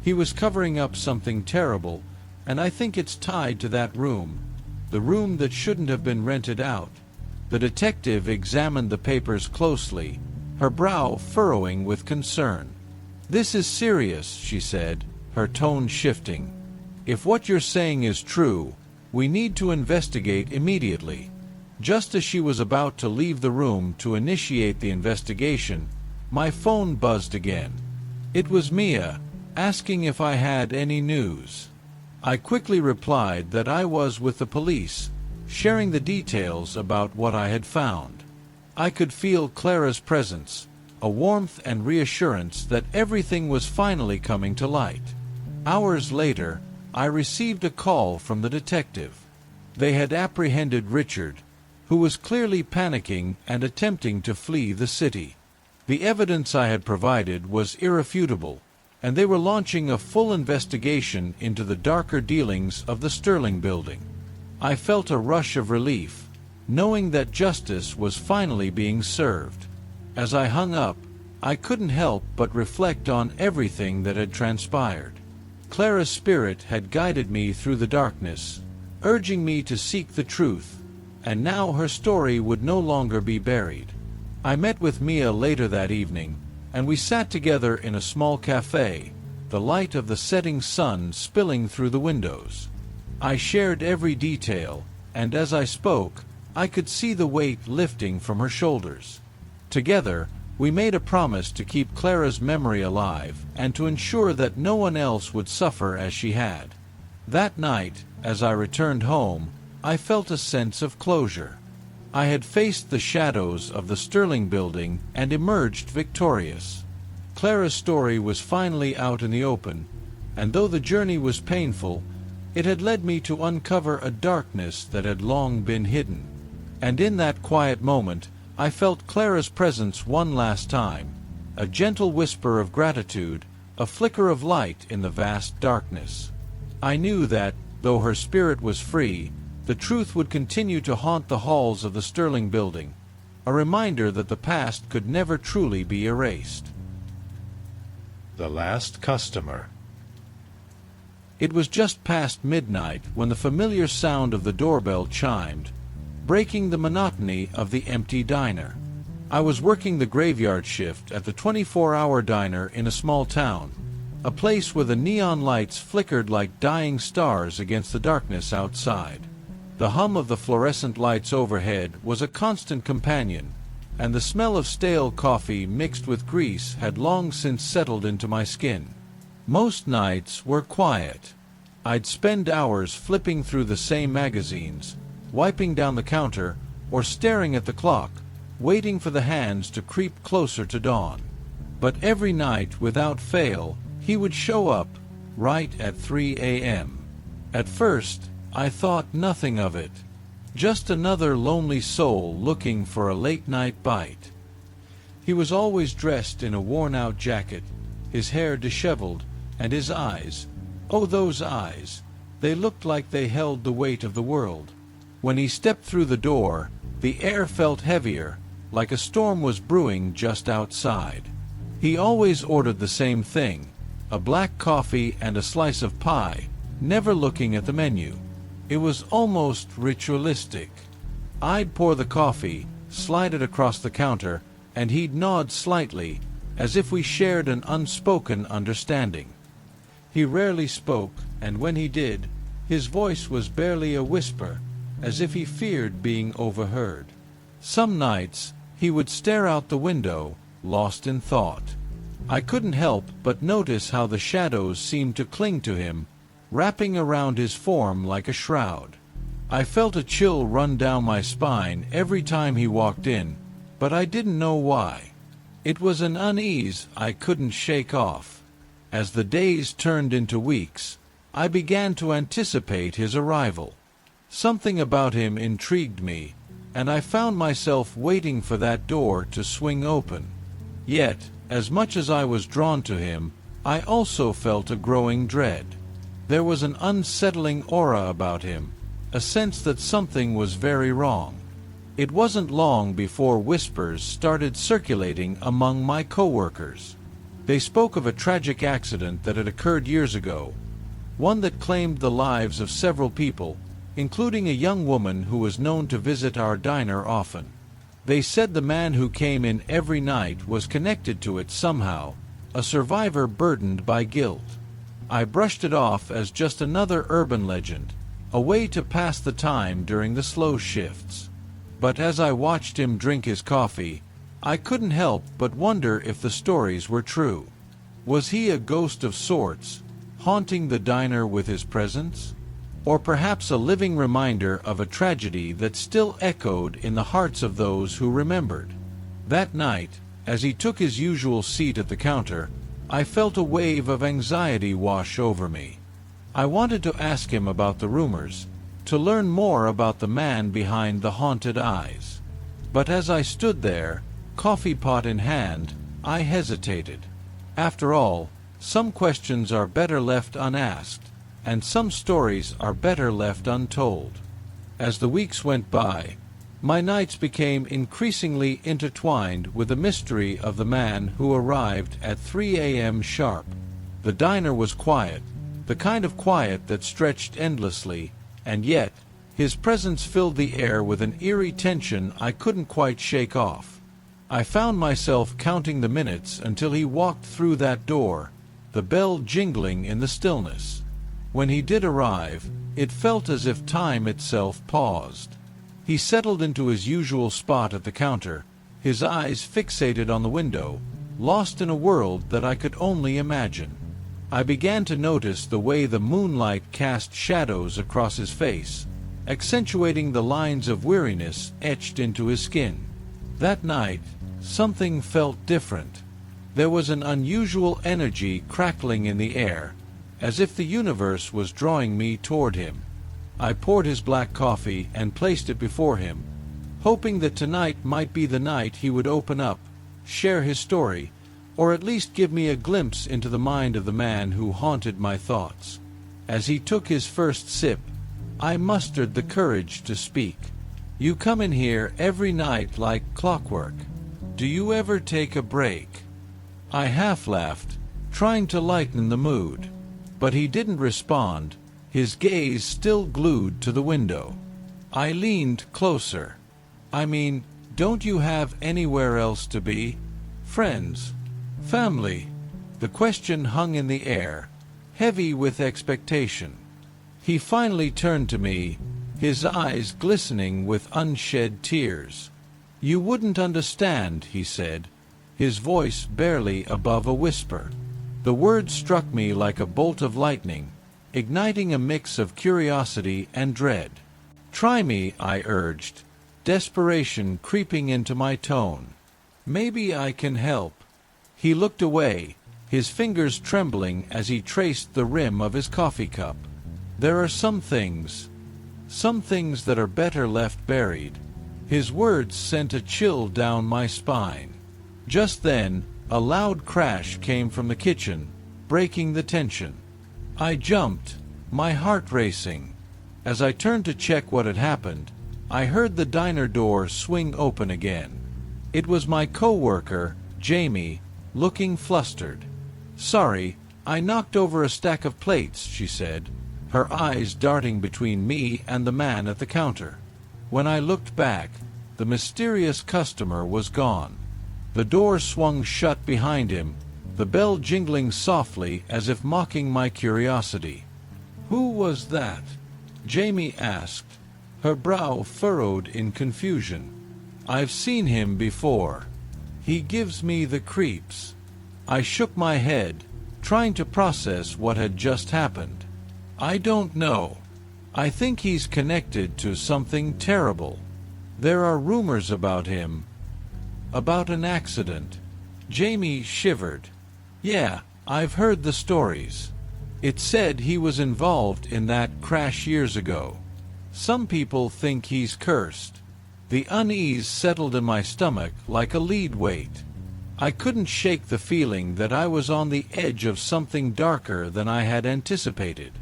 "He was covering up something terrible, and I think it's tied to that room, the room that shouldn't have been rented out." The detective examined the papers closely, her brow furrowing with concern. "This is serious," she said, her tone shifting. "If what you're saying is true, we need to investigate immediately." Just as she was about to leave the room to initiate the investigation, my phone buzzed again. It was Mia, asking if I had any news. I quickly replied that I was with the police, sharing the details about what I had found. I could feel Clara's presence, a warmth and reassurance that everything was finally coming to light. Hours later, I received a call from the detective. They had apprehended Richard, who was clearly panicking and attempting to flee the city. The evidence I had provided was irrefutable, and they were launching a full investigation into the darker dealings of the Sterling building. I felt a rush of relief, knowing that justice was finally being served. As I hung up, I couldn't help but reflect on everything that had transpired. Clara's spirit had guided me through the darkness, urging me to seek the truth, and now her story would no longer be buried. I met with Mia later that evening, and we sat together in a small cafe, the light of the setting sun spilling through the windows. I shared every detail, and as I spoke, I could see the weight lifting from her shoulders. Together, we made a promise to keep Clara's memory alive and to ensure that no one else would suffer as she had. That night, as I returned home, I felt a sense of closure. I had faced the shadows of the Sterling building and emerged victorious. Clara's story was finally out in the open, and though the journey was painful, it had led me to uncover a darkness that had long been hidden. And in that quiet moment, I felt Clara's presence one last time, a gentle whisper of gratitude, a flicker of light in the vast darkness. I knew that, though her spirit was free, the truth would continue to haunt the halls of the Sterling building, a reminder that the past could never truly be erased. The last customer. It was just past midnight when the familiar sound of the doorbell chimed, breaking the monotony of the empty diner. I was working the graveyard shift at the 24-hour diner in a small town, a place where the neon lights flickered like dying stars against the darkness outside. The hum of the fluorescent lights overhead was a constant companion, and the smell of stale coffee mixed with grease had long since settled into my skin. Most nights were quiet. I'd spend hours flipping through the same magazines, wiping down the counter, or staring at the clock, waiting for the hands to creep closer to dawn. But every night, without fail, he would show up, right at 3 a.m. At first, I thought nothing of it. Just another lonely soul looking for a late-night bite. He was always dressed in a worn-out jacket, his hair disheveled, and his eyes, oh those eyes, they looked like they held the weight of the world. When he stepped through the door, the air felt heavier, like a storm was brewing just outside. He always ordered the same thing, a black coffee and a slice of pie, never looking at the menu. It was almost ritualistic. I'd pour the coffee, slide it across the counter, and he'd nod slightly, as if we shared an unspoken understanding. He rarely spoke, and when he did, his voice was barely a whisper, as if he feared being overheard. Some nights, he would stare out the window, lost in thought. I couldn't help but notice how the shadows seemed to cling to him, wrapping around his form like a shroud. I felt a chill run down my spine every time he walked in, but I didn't know why. It was an unease I couldn't shake off. As the days turned into weeks, I began to anticipate his arrival. Something about him intrigued me, and I found myself waiting for that door to swing open. Yet, as much as I was drawn to him, I also felt a growing dread. There was an unsettling aura about him, a sense that something was very wrong. It wasn't long before whispers started circulating among my coworkers. They spoke of a tragic accident that had occurred years ago, one that claimed the lives of several people, including a young woman who was known to visit our diner often. They said the man who came in every night was connected to it somehow, a survivor burdened by guilt. I brushed it off as just another urban legend, a way to pass the time during the slow shifts. But as I watched him drink his coffee, I couldn't help but wonder if the stories were true. Was he a ghost of sorts, haunting the diner with his presence? Or perhaps a living reminder of a tragedy that still echoed in the hearts of those who remembered? That night, as he took his usual seat at the counter, I felt a wave of anxiety wash over me. I wanted to ask him about the rumors, to learn more about the man behind the haunted eyes. But as I stood there, coffee pot in hand, I hesitated. After all, some questions are better left unasked, and some stories are better left untold. As the weeks went by, My nights became increasingly intertwined with the mystery of the man who arrived at 3 a.m. sharp. The diner was quiet, the kind of quiet that stretched endlessly, and yet his presence filled the air with an eerie tension I couldn't quite shake off. I found myself counting the minutes until he walked through that door, the bell jingling in the stillness. When he did arrive, it felt as if time itself paused. He settled into his usual spot at the counter, his eyes fixated on the window, lost in a world that I could only imagine. I began to notice the way the moonlight cast shadows across his face, accentuating the lines of weariness etched into his skin. That night, something felt different. There was an unusual energy crackling in the air, as if the universe was drawing me toward him. I poured his black coffee and placed it before him, hoping that tonight might be the night he would open up, share his story, or at least give me a glimpse into the mind of the man who haunted my thoughts. As he took his first sip, I mustered the courage to speak. "You come in here every night like clockwork. Do you ever take a break?" I half-laughed, trying to lighten the mood. But he didn't respond, his gaze still glued to the window. I leaned closer. "I mean, don't you have anywhere else to be? Friends? Family?" The question hung in the air, heavy with expectation. He finally turned to me, his eyes glistening with unshed tears. "You wouldn't understand," he said, his voice barely above a whisper. The words struck me like a bolt of lightning, igniting a mix of curiosity and dread. "Try me," I urged, desperation creeping into my tone. "Maybe I can help." He looked away, his fingers trembling as he traced the rim of his coffee cup. "There are some things that are better left buried." His words sent a chill down my spine. Just then, a loud crash came from the kitchen, breaking the tension. I jumped, my heart racing. As I turned to check what had happened, I heard the diner door swing open again. It was my co-worker, Jamie, looking flustered. "Sorry, I knocked over a stack of plates," she said, her eyes darting between me and the man at the counter. When I looked back, the mysterious customer was gone. The door swung shut behind him, the bell jingling softly as if mocking my curiosity. "Who was that?" Jamie asked, her brow furrowed in confusion. "I've seen him before. He gives me the creeps." I shook my head, trying to process what had just happened. "I don't know. I think he's connected to something terrible. There are rumors about him. About an accident." Jamie shivered. "Yeah, I've heard the stories. It said he was involved in that crash years ago. Some people think he's cursed." The unease settled in my stomach like a lead weight. I couldn't shake the feeling that I was on the edge of something darker than I had anticipated.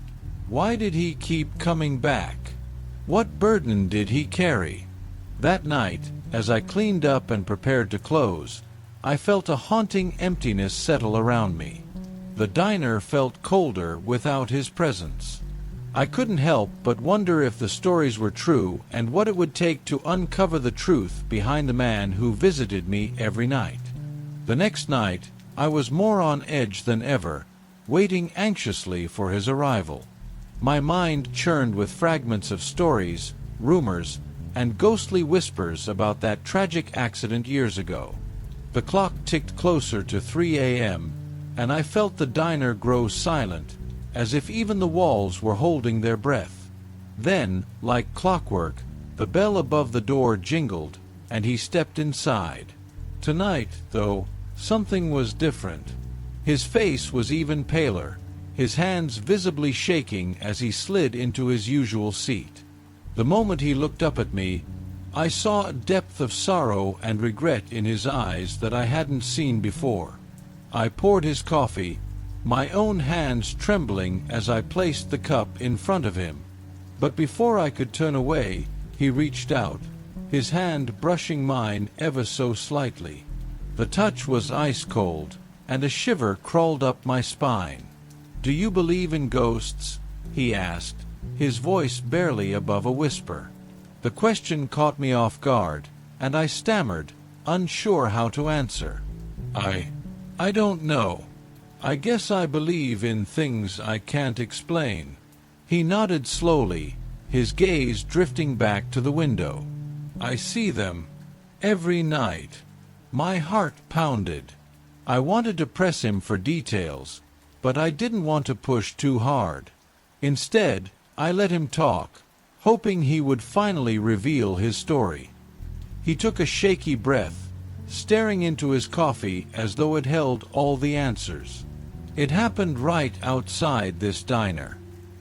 Why did he keep coming back? What burden did he carry? That night, as I cleaned up and prepared to close, I felt a haunting emptiness settle around me. The diner felt colder without his presence. I couldn't help but wonder if the stories were true and what it would take to uncover the truth behind the man who visited me every night. The next night, I was more on edge than ever, waiting anxiously for his arrival. My mind churned with fragments of stories, rumors, and ghostly whispers about that tragic accident years ago. The clock ticked closer to 3 a.m., and I felt the diner grow silent, as if even the walls were holding their breath. Then, like clockwork, the bell above the door jingled, and he stepped inside. Tonight, though, something was different. His face was even paler, his hands visibly shaking as he slid into his usual seat. The moment he looked up at me, I saw a depth of sorrow and regret in his eyes that I hadn't seen before. I poured his coffee, my own hands trembling as I placed the cup in front of him. But before I could turn away, he reached out, his hand brushing mine ever so slightly. The touch was ice-cold, and a shiver crawled up my spine. "Do you believe in ghosts?" he asked, his voice barely above a whisper. The question caught me off guard, and I stammered, unsure how to answer. I don't know. I guess I believe in things I can't explain." He nodded slowly, his gaze drifting back to the window. "I see them every night." My heart pounded. I wanted to press him for details, but I didn't want to push too hard. Instead, I let him talk, hoping he would finally reveal his story. He took a shaky breath, staring into his coffee as though it held all the answers. "It happened right outside this diner.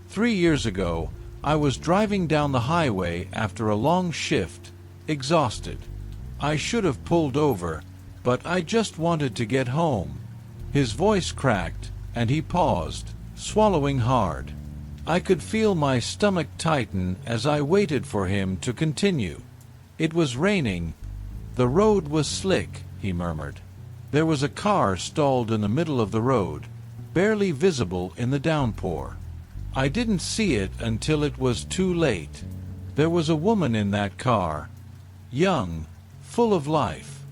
3 years ago, I was driving down the highway after a long shift, exhausted. I should have pulled over, but I just wanted to get home." His voice cracked, and he paused, swallowing hard. I could feel my stomach tighten as I waited for him to continue. "It was raining. The road was slick," he murmured. "There was a car stalled in the middle of the road, barely visible in the downpour. I didn't see it until it was too late. There was a woman in that car, young, full of life.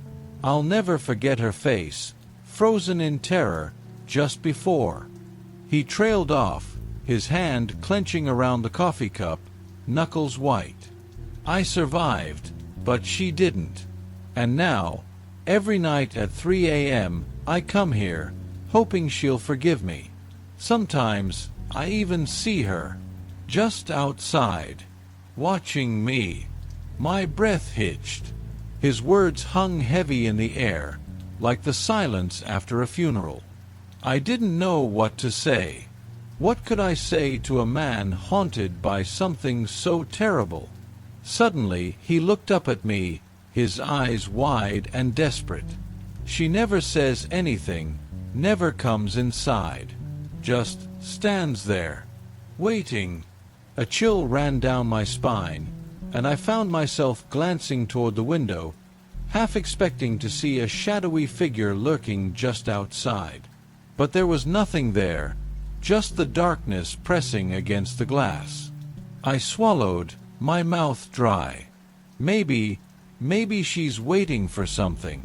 I'll never forget her face, frozen in terror, just before." He trailed off, his hand clenching around the coffee cup, knuckles white. "I survived, but she didn't. And now, every night at 3 a.m., I come here, hoping she'll forgive me. Sometimes I even see her, just outside, watching me." My breath hitched. His words hung heavy in the air, like the silence after a funeral. I didn't know what to say. What could I say to a man haunted by something so terrible? Suddenly, he looked up at me, his eyes wide and desperate. "She never says anything, never comes inside. Just stands there, waiting." A chill ran down my spine, and I found myself glancing toward the window, half expecting to see a shadowy figure lurking just outside. But there was nothing there, just the darkness pressing against the glass. I swallowed, my mouth dry. Maybe she's waiting for something.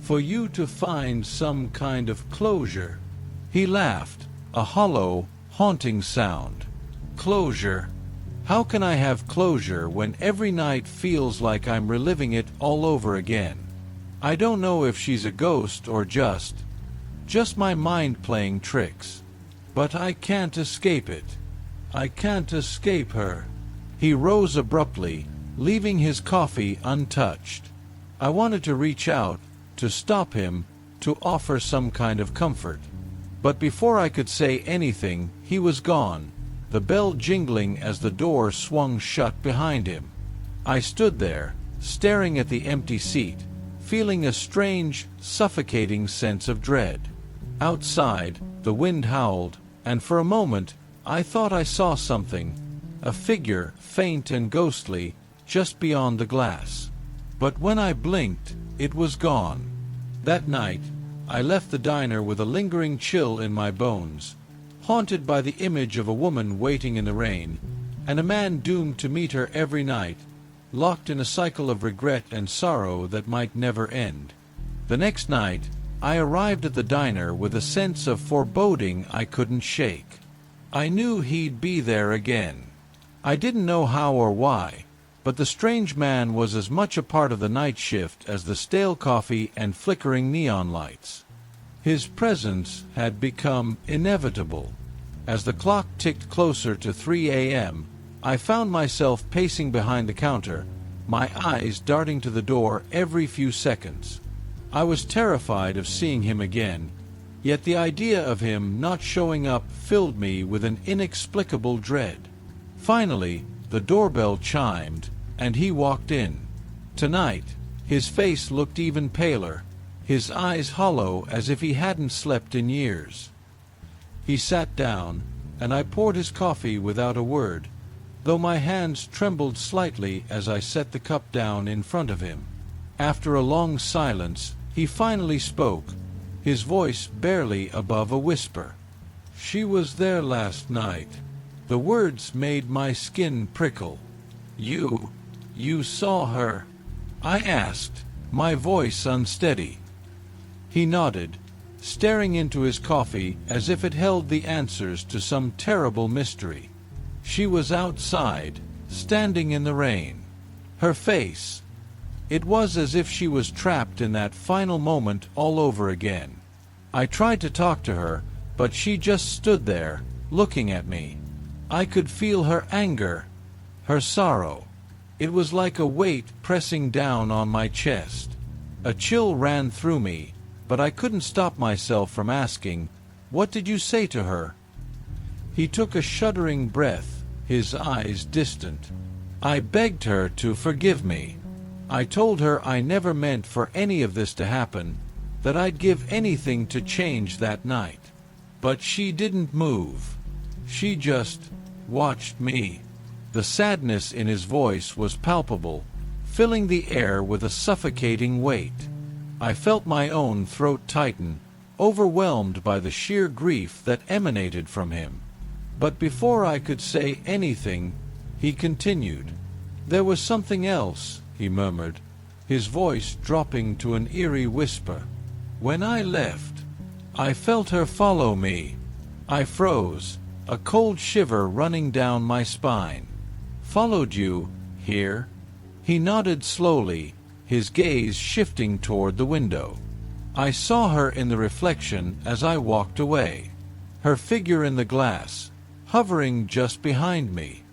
For you to find some kind of closure." He laughed, a hollow, haunting sound. "Closure? How can I have closure when every night feels like I'm reliving it all over again? I don't know if she's a ghost or just my mind playing tricks. But I can't escape it. I can't escape her." He rose abruptly, leaving his coffee untouched. I wanted to reach out, to stop him, to offer some kind of comfort. But before I could say anything, he was gone, the bell jingling as the door swung shut behind him. I stood there, staring at the empty seat, feeling a strange, suffocating sense of dread. Outside, the wind howled, and for a moment, I thought I saw something, a figure, faint and ghostly, just beyond the glass. But when I blinked, it was gone. That night, I left the diner with a lingering chill in my bones, haunted by the image of a woman waiting in the rain, and a man doomed to meet her every night, locked in a cycle of regret and sorrow that might never end. The next night, I arrived at the diner with a sense of foreboding I couldn't shake. I knew he'd be there again. I didn't know how or why, but the strange man was as much a part of the night shift as the stale coffee and flickering neon lights. His presence had become inevitable. As the clock ticked closer to 3 a.m., I found myself pacing behind the counter, my eyes darting to the door every few seconds. I was terrified of seeing him again, yet the idea of him not showing up filled me with an inexplicable dread. Finally, the doorbell chimed, and he walked in. Tonight, his face looked even paler, his eyes hollow as if he hadn't slept in years. He sat down, and I poured his coffee without a word, though my hands trembled slightly as I set the cup down in front of him. After a long silence, he finally spoke, his voice barely above a whisper. "She was there last night." The words made my skin prickle. You saw her?" I asked, my voice unsteady. He nodded, staring into his coffee as if it held the answers to some terrible mystery. "She was outside, standing in the rain. Her face. It was as if she was trapped in that final moment all over again. I tried to talk to her, but she just stood there, looking at me. I could feel her anger, her sorrow. It was like a weight pressing down on my chest. A chill ran through me, but I couldn't stop myself from asking, 'What did you say to her?' He took a shuddering breath, his eyes distant. I begged her to forgive me. I told her I never meant for any of this to happen, that I'd give anything to change that night. But she didn't move. She just watched me." The sadness in his voice was palpable, filling the air with a suffocating weight. I felt my own throat tighten, overwhelmed by the sheer grief that emanated from him. But before I could say anything, he continued. "There was something else," he murmured, his voice dropping to an eerie whisper. "When I left, I felt her follow me. I froze, a cold shiver running down my spine. Followed you, here?" He nodded slowly, his gaze shifting toward the window. I saw her in the reflection as I walked away, her figure in the glass, hovering just behind me.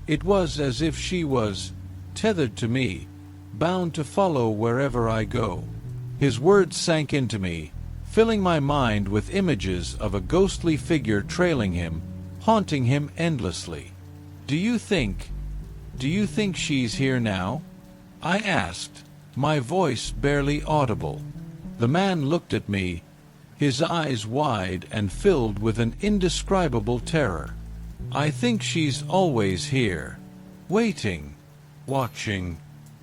It was as if she was tethered to me, bound to follow wherever I go. His words sank into me, filling my mind with images of a ghostly figure trailing him, haunting him endlessly. Do you think she's here now?" I asked, my voice barely audible. The man looked at me, his eyes wide and filled with an indescribable terror. "I think she's always here, waiting, watching."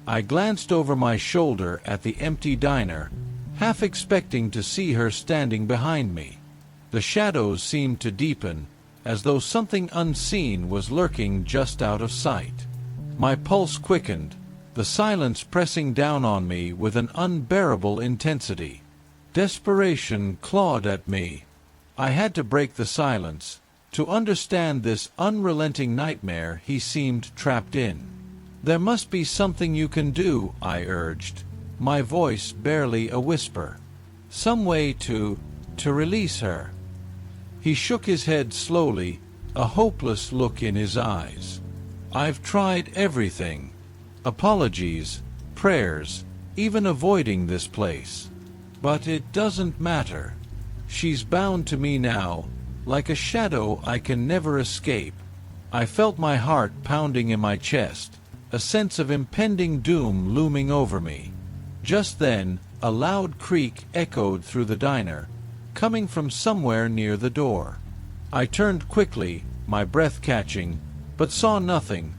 I glanced over my shoulder at the empty diner, half expecting to see her standing behind me. The shadows seemed to deepen, as though something unseen was lurking just out of sight. My pulse quickened, the silence pressing down on me with an unbearable intensity. Desperation clawed at me. I had to break the silence, to understand this unrelenting nightmare he seemed trapped in. "There must be something you can do," I urged, my voice barely a whisper. "Some way to release her." He shook his head slowly, a hopeless look in his eyes. "I've tried everything. Apologies, prayers, even avoiding this place. But it doesn't matter. She's bound to me now, like a shadow I can never escape." I felt my heart pounding in my chest, a sense of impending doom looming over me. Just then, a loud creak echoed through the diner, coming from somewhere near the door. I turned quickly, my breath catching, but saw nothing,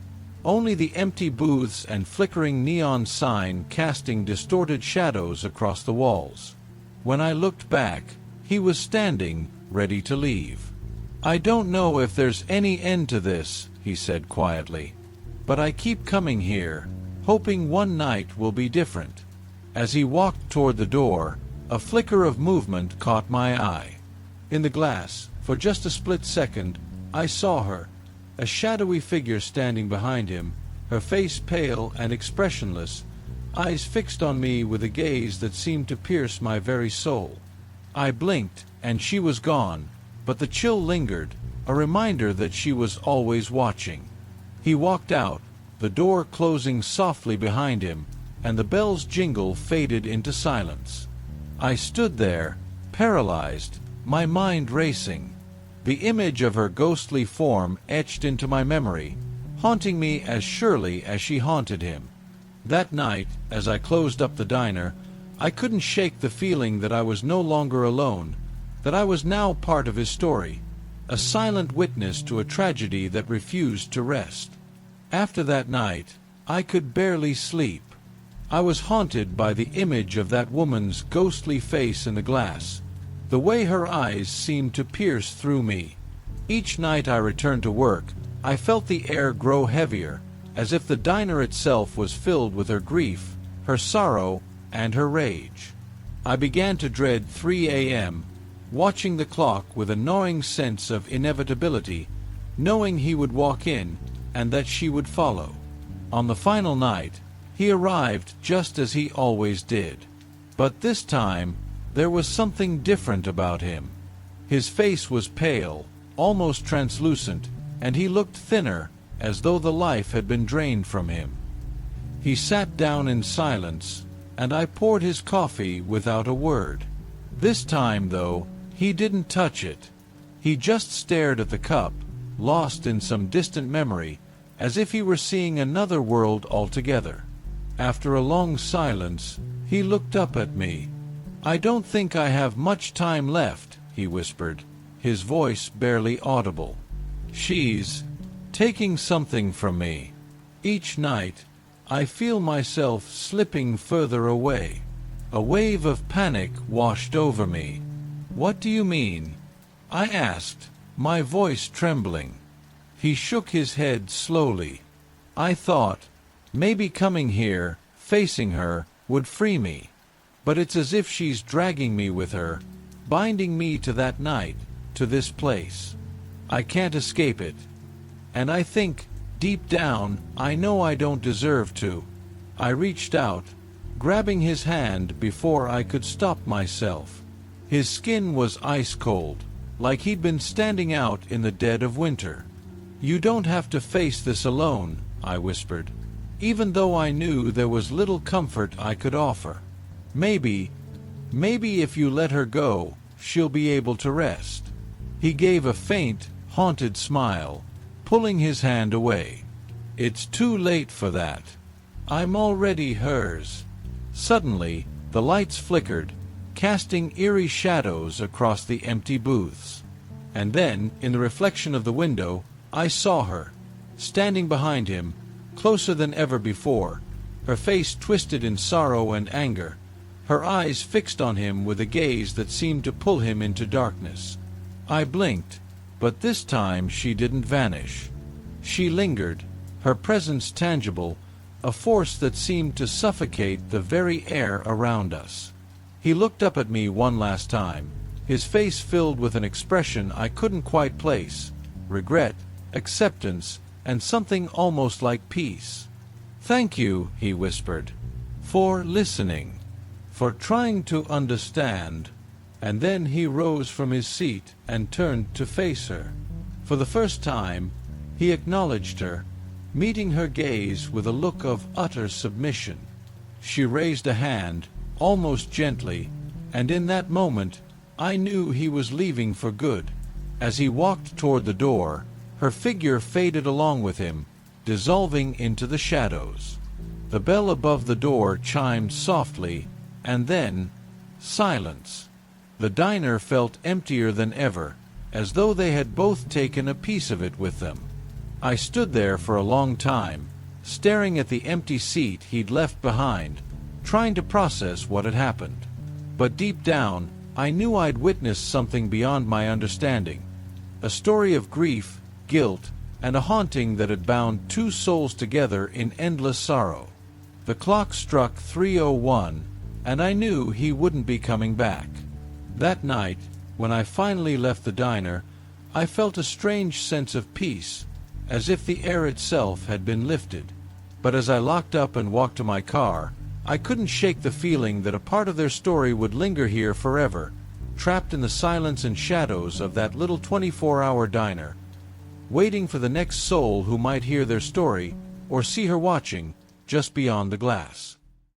only the empty booths and flickering neon sign casting distorted shadows across the walls. When I looked back, he was standing, ready to leave. "I don't know if there's any end to this," he said quietly, "but I keep coming here, hoping one night will be different." As he walked toward the door, a flicker of movement caught my eye. In the glass, for just a split second, I saw her, a shadowy figure standing behind him, her face pale and expressionless, eyes fixed on me with a gaze that seemed to pierce my very soul. I blinked, and she was gone, but the chill lingered, a reminder that she was always watching. He walked out, the door closing softly behind him, and the bell's jingle faded into silence. I stood there, paralyzed, my mind racing. The image of her ghostly form etched into my memory, haunting me as surely as she haunted him. That night, as I closed up the diner, I couldn't shake the feeling that I was no longer alone, that I was now part of his story, a silent witness to a tragedy that refused to rest. After that night, I could barely sleep. I was haunted by the image of that woman's ghostly face in the glass, the way her eyes seemed to pierce through me. Each night I returned to work, I felt the air grow heavier, as if the diner itself was filled with her grief, her sorrow, and her rage. I began to dread 3 a.m., watching the clock with a gnawing sense of inevitability, knowing he would walk in and that she would follow. On the final night, he arrived just as he always did. But this time, there was something different about him. His face was pale, almost translucent, and he looked thinner, as though the life had been drained from him. He sat down in silence, and I poured his coffee without a word. This time, though, he didn't touch it. He just stared at the cup, lost in some distant memory, as if he were seeing another world altogether. After a long silence, he looked up at me. "I don't think I have much time left," he whispered, his voice barely audible. "She's taking something from me. Each night, I feel myself slipping further away." A wave of panic washed over me. "What do you mean?" I asked, my voice trembling. He shook his head slowly. I thought, maybe coming here, facing her, would free me. But it's as if she's dragging me with her, binding me to that night, to this place. I can't escape it. And I think, deep down, I know I don't deserve to. I reached out, grabbing his hand before I could stop myself. His skin was ice cold, like he'd been standing out in the dead of winter. "You don't have to face this alone," I whispered, even though I knew there was little comfort I could offer. Maybe if you let her go, she'll be able to rest." He gave a faint, haunted smile, pulling his hand away. "It's too late for that. I'm already hers." Suddenly, the lights flickered, casting eerie shadows across the empty booths. And then, in the reflection of the window, I saw her, standing behind him, closer than ever before, her face twisted in sorrow and anger, her eyes fixed on him with a gaze that seemed to pull him into darkness. I blinked, but this time she didn't vanish. She lingered, her presence tangible, a force that seemed to suffocate the very air around us. He looked up at me one last time, his face filled with an expression I couldn't quite place, regret, acceptance, and something almost like peace. "Thank you," he whispered, "for listening, for trying to understand." And then he rose from his seat and turned to face her. For the first time, he acknowledged her, meeting her gaze with a look of utter submission. She raised a hand, almost gently, and in that moment, I knew he was leaving for good. As he walked toward the door, her figure faded along with him, dissolving into the shadows. The bell above the door chimed softly, and then silence. The diner felt emptier than ever, as though they had both taken a piece of it with them. I stood there for a long time, staring at the empty seat he'd left behind, trying to process what had happened. But deep down, I knew I'd witnessed something beyond my understanding. A story of grief, guilt, and a haunting that had bound two souls together in endless sorrow. The clock struck 3:01, and I knew he wouldn't be coming back. That night, when I finally left the diner, I felt a strange sense of peace, as if the air itself had been lifted. But as I locked up and walked to my car, I couldn't shake the feeling that a part of their story would linger here forever, trapped in the silence and shadows of that little 24-hour diner, waiting for the next soul who might hear their story or see her watching just beyond the glass.